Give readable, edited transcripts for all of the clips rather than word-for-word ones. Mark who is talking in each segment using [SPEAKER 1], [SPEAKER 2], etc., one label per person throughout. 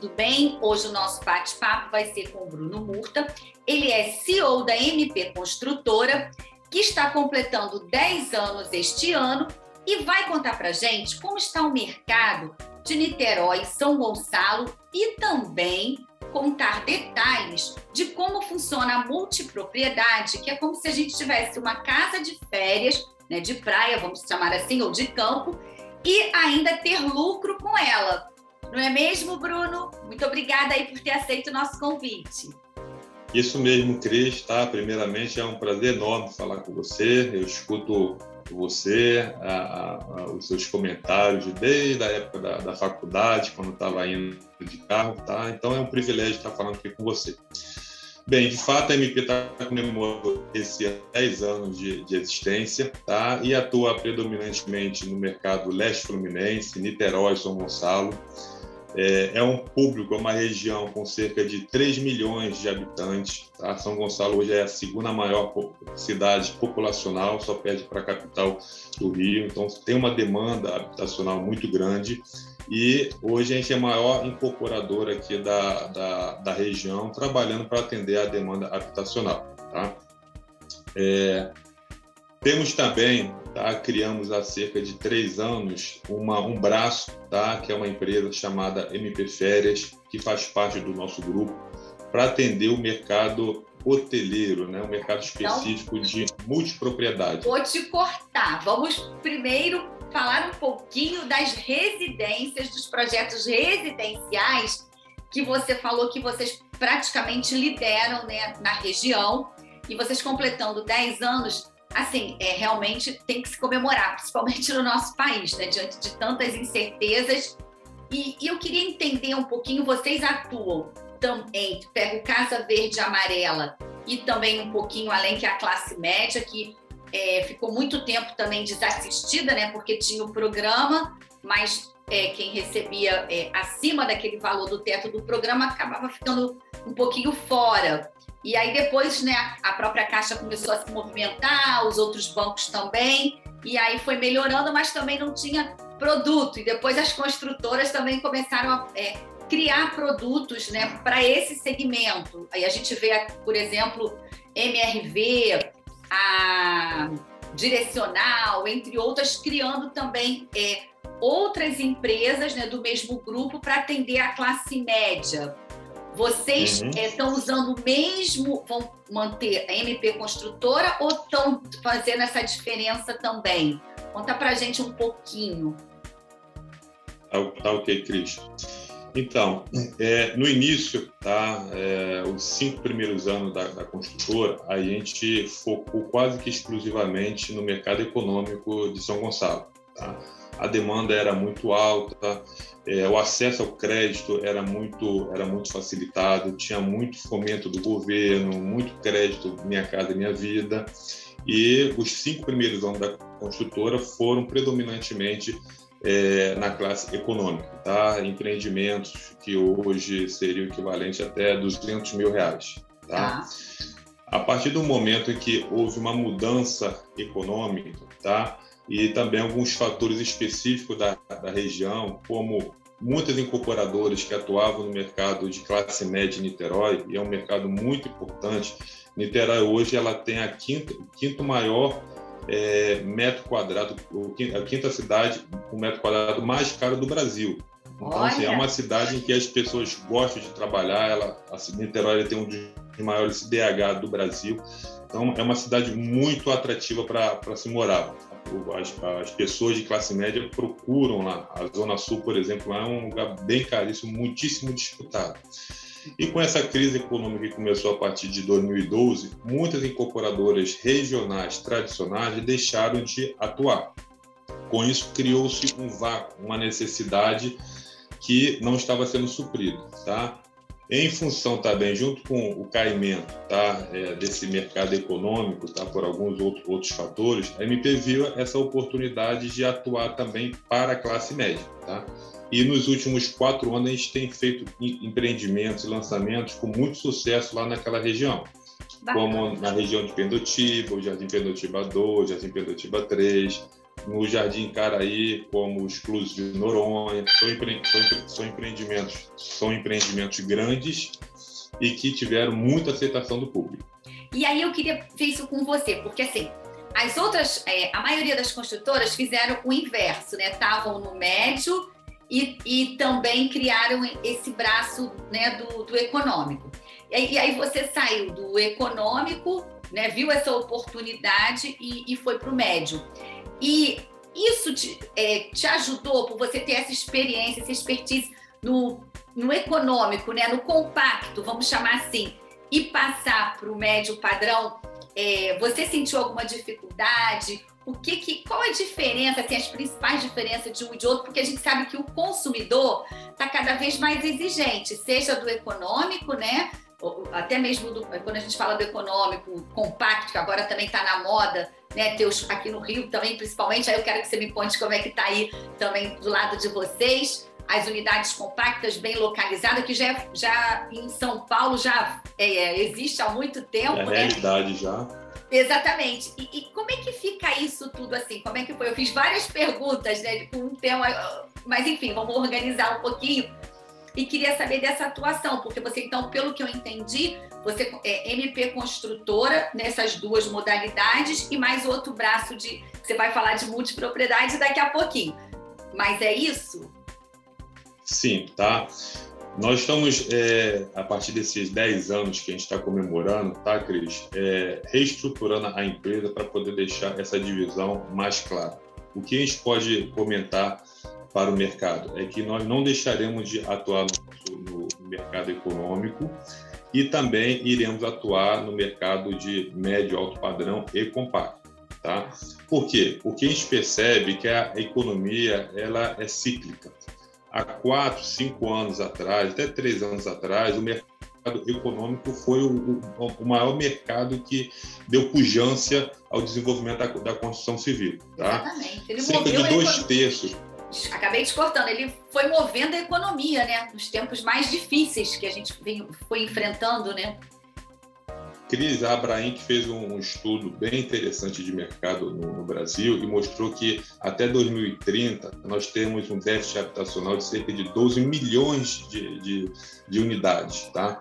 [SPEAKER 1] tudo bem? Hoje o nosso bate-papo vai ser com o Bruno Murta. Ele é CEO da MP Construtora, que está completando 10 anos este ano e vai contar para a gente como está o mercado de Niterói, São Gonçalo e também contar detalhes de como funciona a multipropriedade, que é como se a gente tivesse uma casa de férias, né, de praia, vamos chamar assim, ou de campo, e ainda ter lucro com ela. Não é mesmo, Bruno? Muito obrigada aí por ter aceito o nosso convite.
[SPEAKER 2] Isso mesmo, Cris, tá? Primeiramente, é um prazer enorme falar com você. Eu escuto você, os seus comentários desde a época da faculdade, quando estava indo de carro, tá? Então, é um privilégio estar falando aqui com você. Bem, de fato, a MP está comemorando esse 10 anos de existência, tá? E atua predominantemente no mercado leste fluminense, Niterói, São Gonçalo. É um público, é uma região com cerca de 3 milhões de habitantes. Tá? São Gonçalo hoje é a segunda maior cidade populacional, só perde para a capital do Rio. Então, tem uma demanda habitacional muito grande. E hoje a gente é a maior incorporadora aqui da região, trabalhando para atender a demanda habitacional. Tá? Temos também, tá, criamos há cerca de 3 anos um braço, tá, que é uma empresa chamada MP Férias, que faz parte do nosso grupo, para atender o mercado hoteleiro, né, um mercado específico então, de multipropriedade.
[SPEAKER 1] Vou te cortar. Vamos primeiro falar um pouquinho das residências, dos projetos residenciais que você falou que vocês praticamente lideram, né, na região, e vocês completando 10 anos. Assim, realmente tem que se comemorar, principalmente no nosso país, né? Diante de tantas incertezas. E eu queria entender um pouquinho, vocês atuam também, pega o Casa Verde e Amarela e também um pouquinho além, que é a classe média, que ficou muito tempo também desassistida, né? Porque tinha o programa, mas quem recebia acima daquele valor do teto do programa acabava ficando um pouquinho fora. E aí depois, né, a própria Caixa começou a se movimentar, os outros bancos também, e aí foi melhorando, mas também não tinha produto. E depois as construtoras também começaram a criar produtos, né, para esse segmento. Aí a gente vê, por exemplo, MRV, a Direcional, entre outras, criando também outras empresas, né, do mesmo grupo para atender a classe média. Vocês estão usando o mesmo, vão manter a MP Construtora ou estão fazendo essa diferença também? Conta pra gente um pouquinho.
[SPEAKER 2] Tá ok, Cris. Então, no início, tá, os 5 primeiros anos da construtora, a gente focou quase que exclusivamente no mercado econômico de São Gonçalo. Tá? A demanda era muito alta, o acesso ao crédito era muito facilitado, tinha muito fomento do governo, muito crédito Minha Casa Minha Vida, e os 5 primeiros anos da construtora foram predominantemente na classe econômica, tá? Empreendimentos que hoje seriam equivalente até R$200 mil. Tá? A partir do momento em que houve uma mudança econômica, tá? E também alguns fatores específicos da região, como muitas incorporadoras que atuavam no mercado de classe média em Niterói, e é um mercado muito importante. Niterói hoje ela tem o quinto maior metro quadrado, a quinta cidade com metro quadrado mais caro do Brasil. Então, assim, é uma cidade em que as pessoas gostam de trabalhar. Niterói tem um dos maiores CDH do Brasil. Então, é uma cidade muito atrativa para se morar. As pessoas de classe média procuram lá. A Zona Sul, por exemplo, lá é um lugar bem caríssimo, muitíssimo disputado. E com essa crise econômica que começou a partir de 2012, muitas incorporadoras regionais tradicionais deixaram de atuar. Com isso, criou-se um vácuo, uma necessidade que não estava sendo suprida. Tá? Em função também, junto com o caimento, tá, desse mercado econômico, tá, por alguns outros fatores, a MP viu essa oportunidade de atuar também para a classe média. Tá? E nos últimos 4 anos a gente tem feito empreendimentos e lançamentos com muito sucesso lá naquela região. Bacana. Como na região de Pendotiba, o Jardim Pendotiba 2, Jardim Pendotiba 3, no Jardim Caraí, como os Clubes de Noronha. São empreendimentos grandes e que tiveram muita aceitação do público.
[SPEAKER 1] E aí eu queria ver isso com você, porque assim, as outras, a maioria das construtoras fizeram o inverso, né? Estavam no médio e também criaram esse braço, né, do econômico. E aí você saiu do econômico, né, viu essa oportunidade e foi para o médio. E isso te ajudou, por você ter essa experiência, essa expertise no econômico, né, no compacto, vamos chamar assim, e passar para o médio padrão, você sentiu alguma dificuldade? Qual a diferença, assim, as principais diferenças de um e de outro? Porque a gente sabe que o consumidor está cada vez mais exigente, seja do econômico, né? Até mesmo quando a gente fala do econômico compacto, que agora também está na moda, né? Aqui no Rio também, principalmente, aí eu quero que você me conte como é que está aí também do lado de vocês, as unidades compactas bem localizadas, que já em São Paulo já existe há muito tempo, né?
[SPEAKER 2] Realidade já.
[SPEAKER 1] Exatamente. E como é que fica isso tudo assim? Como é que foi? Eu fiz várias perguntas, né, com um tema, mas enfim, vamos organizar um pouquinho. E queria saber dessa atuação, porque você, então, pelo que eu entendi, você é MP construtora nessas duas modalidades e mais outro braço que você vai falar de multipropriedade daqui a pouquinho. Mas é isso?
[SPEAKER 2] Sim, tá? Nós estamos, a partir desses 10 anos que a gente está comemorando, tá, Cris? Reestruturando a empresa para poder deixar essa divisão mais clara. O que a gente pode comentar para o mercado é que nós não deixaremos de atuar no mercado econômico e também iremos atuar no mercado de médio, alto padrão e compacto. Tá? Por quê? Porque a gente percebe que a economia ela é cíclica. Há 4, 5 anos atrás, até 3 anos atrás, o mercado econômico foi o maior mercado que deu pujança ao desenvolvimento da construção civil. Tá?
[SPEAKER 1] Exatamente. Ele
[SPEAKER 2] cerca de 2/3.
[SPEAKER 1] Acabei te cortando. Ele foi movendo a economia, né? Nos tempos mais difíceis que a gente foi enfrentando, né?
[SPEAKER 2] Cris Abraim, que fez um estudo bem interessante de mercado no Brasil e mostrou que até 2030 nós temos um déficit habitacional de cerca de 12 milhões de unidades. Tá?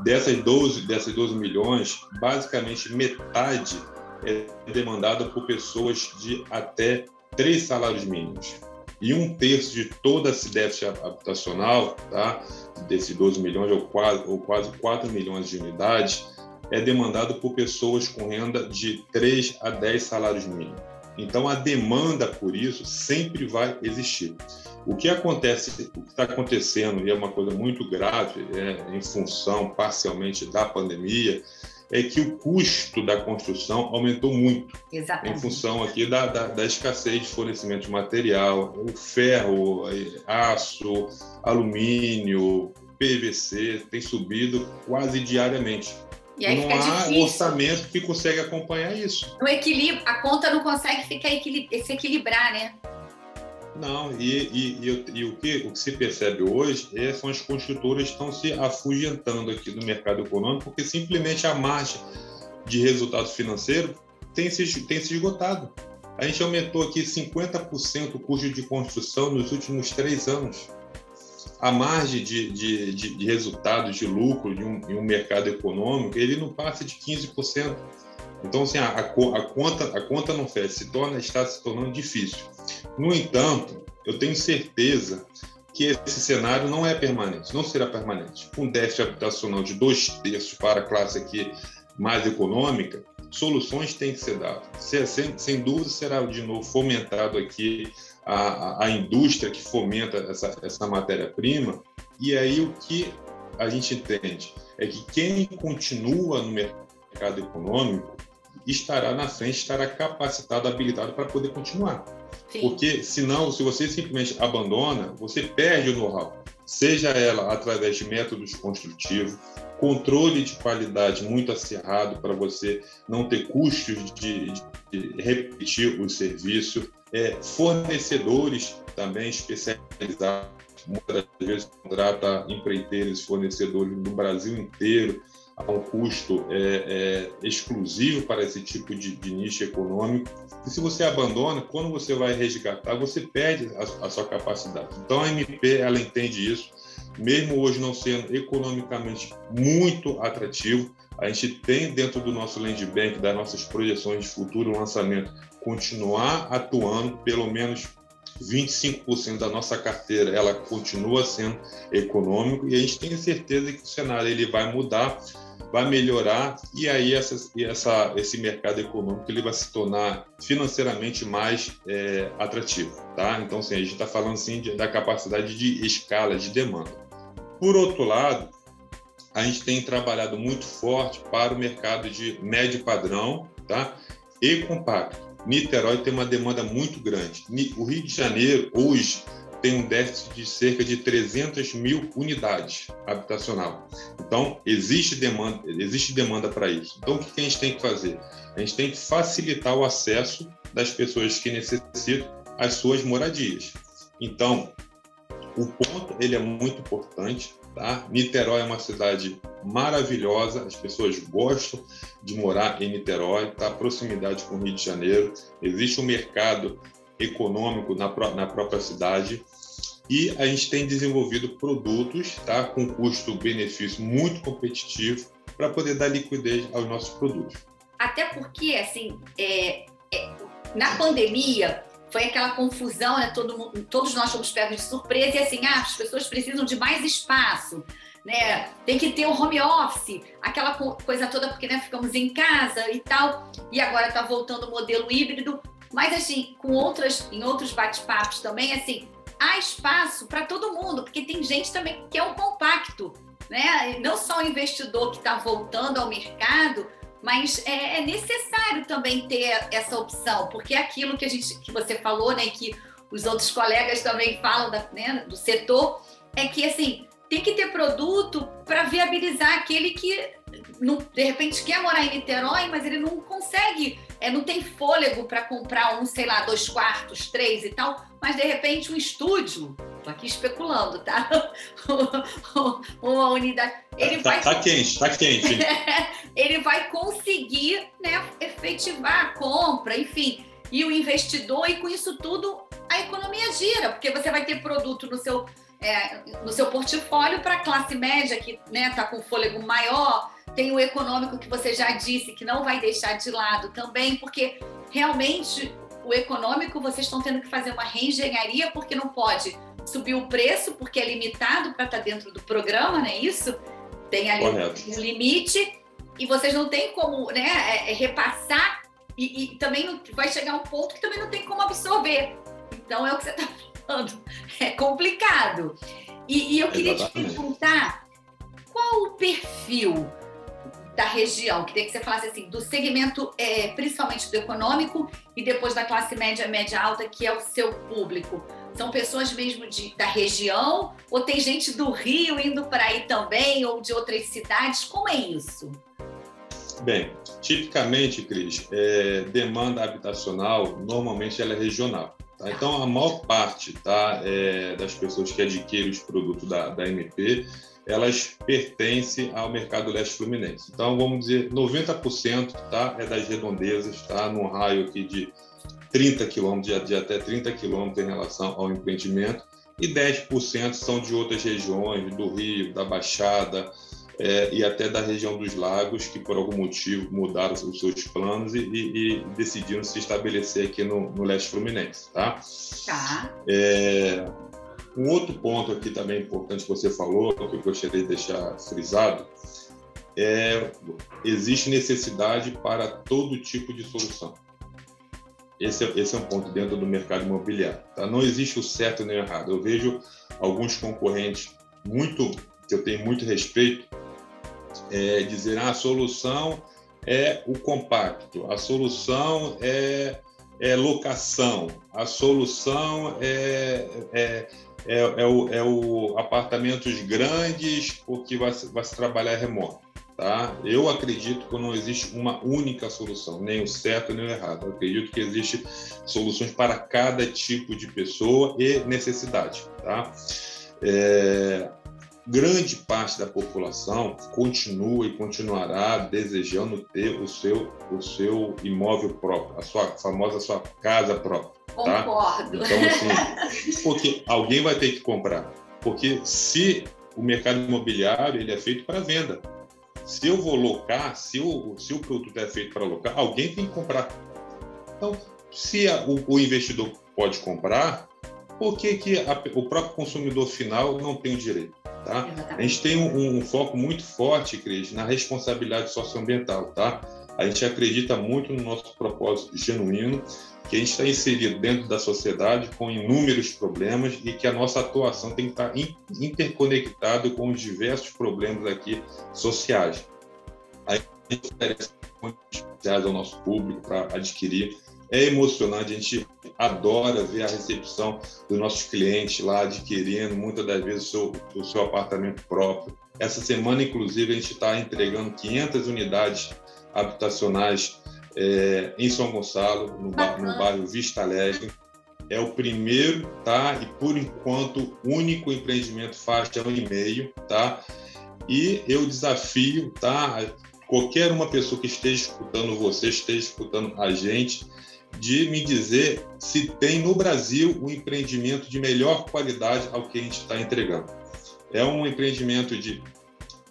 [SPEAKER 2] Dessas 12 milhões, basicamente metade é demandada por pessoas de até 3 salários mínimos. E 1/3 de todo esse déficit habitacional, tá? Desses 12 milhões ou quase 4 milhões de unidades, é demandado por pessoas com renda de 3 a 10 salários mínimos. Então, a demanda por isso sempre vai existir. O que está acontecendo, e é uma coisa muito grave, em função parcialmente da pandemia, é que o custo da construção aumentou muito.
[SPEAKER 1] Exatamente.
[SPEAKER 2] Em função aqui da escassez de fornecimento de material, o ferro, aço, alumínio, PVC tem subido quase diariamente.
[SPEAKER 1] E aí
[SPEAKER 2] não
[SPEAKER 1] fica
[SPEAKER 2] há
[SPEAKER 1] difícil.
[SPEAKER 2] orçamento que consiga acompanhar isso.
[SPEAKER 1] No equilíbrio, a conta não consegue se equilibrar, né?
[SPEAKER 2] Não, o que se percebe hoje são as construtoras que estão se afugentando aqui no mercado econômico, porque simplesmente a margem de resultado financeiro tem se esgotado. A gente aumentou aqui 50% o custo de construção nos últimos 3 anos. A margem de resultados, de lucro em um mercado econômico, ele não passa de 15%. Então, assim, a conta não fecha, está se tornando difícil. No entanto, eu tenho certeza que esse cenário não é permanente, não será permanente. Com déficit habitacional de 2/3 para a classe aqui mais econômica, soluções têm que ser dadas. Sem dúvida, será de novo fomentado aqui a indústria que fomenta essa matéria-prima. E aí o que a gente entende é que quem continua no mercado econômico estará na frente, estará capacitado, habilitado para poder continuar.
[SPEAKER 1] Sim.
[SPEAKER 2] Porque, senão, se você simplesmente abandona, você perde o know-how. Seja ela através de métodos construtivos, controle de qualidade muito acirrado para você não ter custos de repetir o serviço, fornecedores também especializados, muitas vezes contrata empreiteiros, fornecedores do Brasil inteiro a um custo exclusivo para esse tipo de nicho econômico. E se você abandona, quando você vai resgatar, você perde a sua capacidade. Então, a MP, ela entende isso, mesmo hoje não sendo economicamente muito atrativo, a gente tem dentro do nosso land bank, das nossas projeções de futuro lançamento, continuar atuando, pelo menos 25% da nossa carteira, ela continua sendo econômico, e a gente tem certeza que o cenário ele vai mudar, vai melhorar, e aí esse mercado econômico ele vai se tornar financeiramente mais atrativo, tá? Então, assim, a gente está falando assim, da capacidade de escala, de demanda. Por outro lado, a gente tem trabalhado muito forte para o mercado de médio padrão, tá? E compacto. Niterói tem uma demanda muito grande. O Rio de Janeiro, hoje, tem um déficit de cerca de 300 mil unidades habitacional. Então, existe demanda para isso. Então, o que a gente tem que fazer? A gente tem que facilitar o acesso das pessoas que necessitam às suas moradias. Então, o ponto ele é muito importante. Tá? Niterói é uma cidade maravilhosa, as pessoas gostam de morar em Niterói, tá? Proximidade com o Rio de Janeiro, existe um mercado econômico na própria cidade, e a gente tem desenvolvido produtos, tá? Com custo-benefício muito competitivo para poder dar liquidez aos nossos produtos.
[SPEAKER 1] Até porque, assim, na pandemia, foi aquela confusão, né? Todos nós fomos pegos de surpresa, e assim, as pessoas precisam de mais espaço, né? Tem que ter o home office, aquela coisa toda, porque, né, ficamos em casa e tal, e agora está voltando o modelo híbrido, mas assim, em outros bate-papos também, assim, há espaço para todo mundo, porque tem gente também que quer um compacto, né? Não só o investidor que está voltando ao mercado, mas é necessário também ter essa opção, porque aquilo que você falou, né, que os outros colegas também falam né, do setor, é que assim, tem que ter produto para viabilizar aquele que, de repente, quer morar em Niterói, mas ele não consegue, não tem fôlego para comprar 2 quartos, 3 e tal, mas de repente um estúdio, estou aqui especulando, tá? Uma unidade. Ele
[SPEAKER 2] tá quente.
[SPEAKER 1] Ele vai conseguir, né, efetivar a compra, enfim, e o investidor, e com isso tudo a economia gira, porque você vai ter produto no seu portfólio para a classe média, que, né, tá com fôlego maior, tem o econômico que você já disse, que não vai deixar de lado também, porque realmente o econômico vocês estão tendo que fazer uma reengenharia, porque não pode subir o preço, porque é limitado para estar dentro do programa, não é isso? Tem ali um limite, e vocês não têm como, né, repassar, e também não, vai chegar um ponto que também não tem como absorver. Então, é o que você está falando, é complicado. E eu queria te perguntar, qual o perfil da região? Queria que você falasse assim, do segmento, principalmente do econômico, e depois da classe média, média alta, que é o seu público. São pessoas mesmo da região, ou tem gente do Rio indo para aí também, ou de outras cidades? Como é isso?
[SPEAKER 2] Bem, tipicamente, Cris, demanda habitacional, normalmente ela é regional. Tá? Então, a maior parte, tá, das pessoas que adquirem os produtos da MP, elas pertencem ao mercado leste fluminense. Então, vamos dizer, 90%, tá, é das redondezas, tá, num raio aqui de 30 quilômetros, de até 30 quilômetros em relação ao empreendimento, e 10% são de outras regiões, do Rio, da Baixada, e até da região dos lagos, que por algum motivo mudaram os seus planos e decidiram se estabelecer aqui no leste fluminense. Tá? Um outro ponto aqui também importante que você falou, que eu gostaria de deixar frisado, existe necessidade para todo tipo de solução. Esse é um ponto dentro do mercado imobiliário. Tá? Não existe o certo nem o errado. Eu vejo alguns concorrentes que eu tenho muito respeito, dizer a solução é o compacto, a solução é locação, a solução é o apartamentos grandes, porque vai se trabalhar remoto. Tá? Eu acredito que não existe uma única solução, nem o certo nem o errado. Eu acredito que existem soluções para cada tipo de pessoa e necessidade. Tá? grande parte da população continua e continuará desejando ter o seu imóvel próprio, a sua casa própria. Tá?
[SPEAKER 1] Concordo.
[SPEAKER 2] Então, assim, porque alguém vai ter que comprar. Porque se o mercado imobiliário ele é feito para venda, se eu vou locar, se o produto é feito para locar, alguém tem que comprar. Então, se o investidor pode comprar, por que o próprio consumidor final não tem o direito? Tá? A gente tem um foco muito forte, Cris, na responsabilidade socioambiental. Tá? A gente acredita muito no nosso propósito genuíno, que a gente está inserido dentro da sociedade com inúmeros problemas e que a nossa atuação tem que estar interconectada com os diversos problemas aqui sociais. A gente oferece especiais ao nosso público para adquirir. É emocionante, a gente adora ver a recepção dos nossos clientes lá adquirindo, muitas das vezes, o seu apartamento próprio. Essa semana, inclusive, a gente está entregando 500 unidades habitacionais em São Gonçalo, no bairro Vista Alegre. É o primeiro, tá? E, por enquanto, único empreendimento faixa 1,5, tá? E eu desafio, tá? Qualquer uma pessoa que esteja escutando você, esteja escutando a gente, de me dizer se tem no Brasil um empreendimento de melhor qualidade ao que a gente está entregando. É um empreendimento de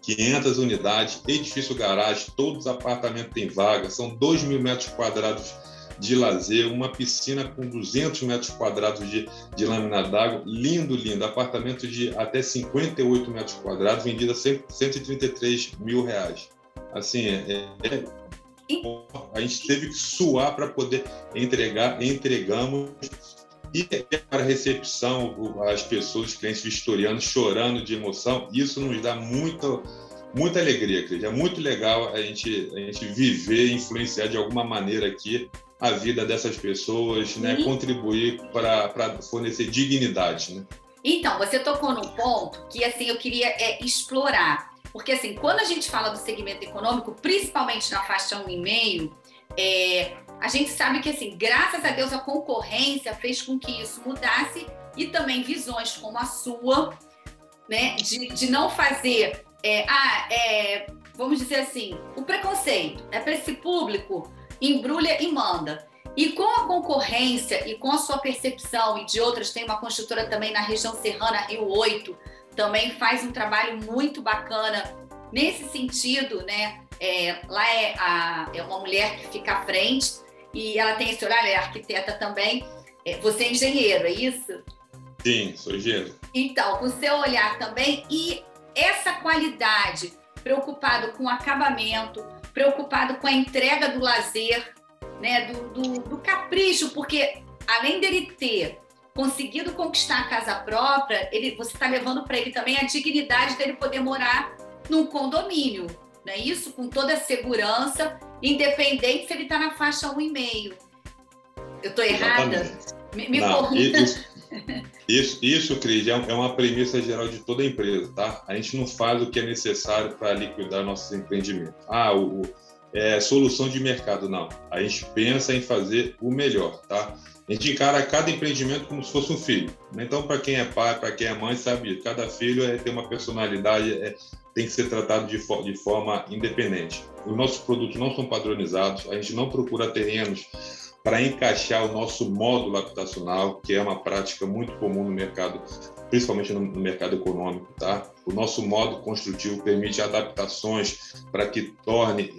[SPEAKER 2] 500 unidades, edifício garagem, todos os apartamentos têm vaga, são 2.000 metros quadrados de lazer, uma piscina com 200 metros quadrados de lâmina d'água, lindo, lindo, apartamento de até 58 metros quadrados, vendido a R$133 mil. Assim, a gente teve que suar para poder entregar, entregamos. E para a recepção, as pessoas, os clientes vistorianos chorando de emoção, isso nos dá muita alegria, Cris. É muito legal a gente viver e influenciar de alguma maneira aqui a vida dessas pessoas, né? Contribuir para fornecer dignidade. Né?
[SPEAKER 1] Então, você tocou num ponto que assim, eu queria explorar. Porque assim, quando a gente fala do segmento econômico, principalmente na faixa 1,5, a gente sabe que, assim, graças a Deus, a concorrência fez com que isso mudasse e também visões como a sua, né, de não fazer, vamos dizer assim, o preconceito, para esse público, embrulha e manda. E com a concorrência e com a sua percepção e de outras, tem uma construtora também na região serrana, Rio 8, também faz um trabalho muito bacana nesse sentido, né? Lá é uma mulher que fica à frente e ela tem esse horário, é arquiteta também. Você é engenheiro, é isso?
[SPEAKER 2] Sim, sou engenheiro.
[SPEAKER 1] Então, com o seu olhar também e essa qualidade, preocupado com o acabamento, preocupado com a entrega do lazer, né? Do capricho, porque além dele ter conseguido conquistar a casa própria, você está levando para ele também a dignidade dele poder morar num condomínio, né? Isso com toda a segurança, independente se ele está na faixa 1,5. Eu estou errada? Me corrija.
[SPEAKER 2] Isso, Cris, é uma premissa geral de toda empresa, tá? A gente não faz o que é necessário para liquidar nossos empreendimentos. Solução de mercado, não. A gente pensa em fazer o melhor, tá? A gente encara cada empreendimento como se fosse um filho. Então, para quem é pai, para quem é mãe, sabe, cada filho tem uma personalidade, tem que ser tratado de forma independente. Os nossos produtos não são padronizados, a gente não procura terrenos para encaixar o nosso módulo habitacional, que é uma prática muito comum no mercado, principalmente no mercado econômico, tá? O nosso módulo construtivo permite adaptações para que torne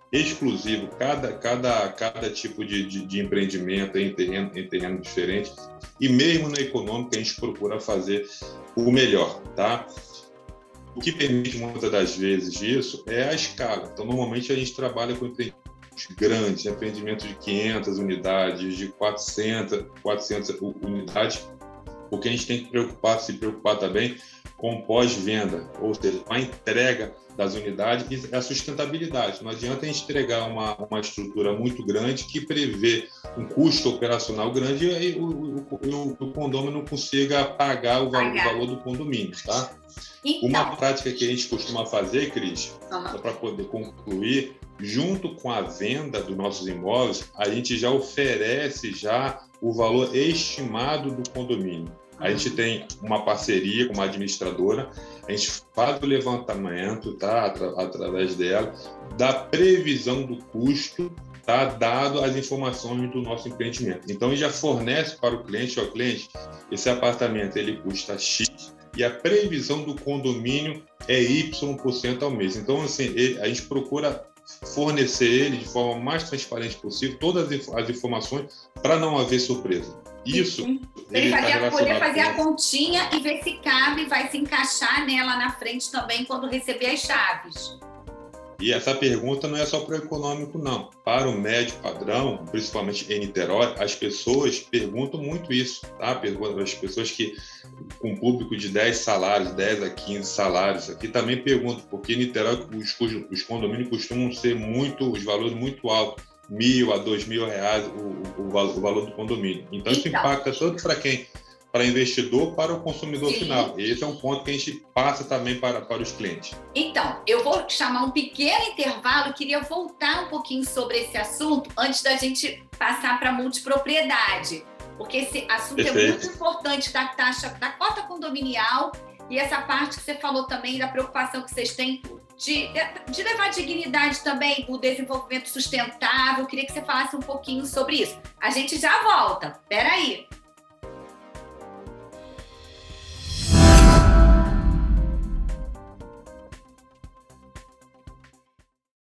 [SPEAKER 2] exclusivo cada tipo de empreendimento em terreno diferente, e mesmo na econômica a gente procura fazer o melhor, tá? O que permite muitas das vezes isso é a escala. Então, normalmente a gente trabalha com empreendimentos grandes, empreendimentos de 500 unidades, de 400 unidades, porque a gente tem que se preocupar também com pós-venda, ou seja, com a entrega das unidades e a sustentabilidade. Não adianta a gente entregar uma estrutura muito grande que prevê um custo operacional grande e aí o condomínio não consiga pagar o valor do condomínio, tá? Então, uma prática que a gente costuma fazer, Cris, só para poder concluir, junto com a venda dos nossos imóveis, a gente já oferece o valor estimado do condomínio. A gente tem uma parceria com uma administradora, a gente faz o levantamento, tá? Através dela, da previsão do custo, tá? Dado as informações do nosso empreendimento. Então, a gente já fornece para o cliente, esse apartamento ele custa X e a previsão do condomínio é Y% ao mês. Então, assim, a gente procura fornecer ele de forma mais transparente possível todas as informações para não haver surpresa. Isso.
[SPEAKER 1] Ele poder fazer a continha e ver se cabe, vai se encaixar nela na frente também quando receber as chaves.
[SPEAKER 2] E essa pergunta não é só para o econômico, não. Para o médio padrão, principalmente em Niterói, as pessoas perguntam muito isso, tá? As pessoas que, com público de 10 salários, 10 a 15 salários, aqui também perguntam, porque em Niterói os condomínios costumam ser os valores muito altos, R$1.000 a R$2.000 o valor do condomínio. Então, isso impacta tanto para quem? Para investidor, para o consumidor final. Esse é um ponto que a gente passa também para os clientes.
[SPEAKER 1] Então, eu vou chamar um pequeno intervalo, queria voltar um pouquinho sobre esse assunto antes da gente passar para a multipropriedade, porque esse assunto é muito importante da taxa, da cota condominial e essa parte que você falou também da preocupação que vocês têm de levar dignidade também do desenvolvimento sustentável. Eu queria que você falasse um pouquinho sobre isso. A gente já volta. Espera aí.